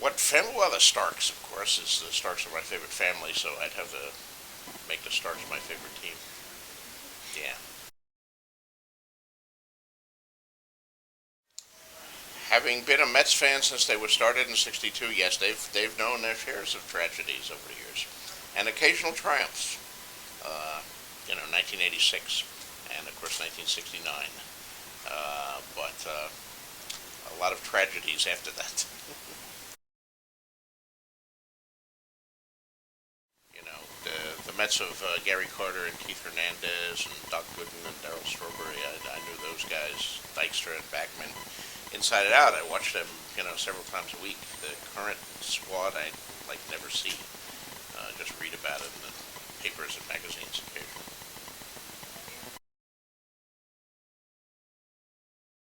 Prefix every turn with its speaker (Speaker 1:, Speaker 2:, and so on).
Speaker 1: Well, the Starks, of course, is the Starks are my favorite family, so I'd have to make the Starks my favorite team. Yeah. Having been a Mets fan since they were started in '62, yes, they've known their shares of tragedies over the years, and occasional triumphs. 1986, and of course 1969. But a lot of tragedies after that. The Mets of Gary Carter and Keith Hernandez and Doc Gooden and Darryl Strawberry. I knew those guys, Dykstra and Backman, inside and out. I watched them, several times a week. The current squad I never see. Just read about it in the papers and magazines occasionally.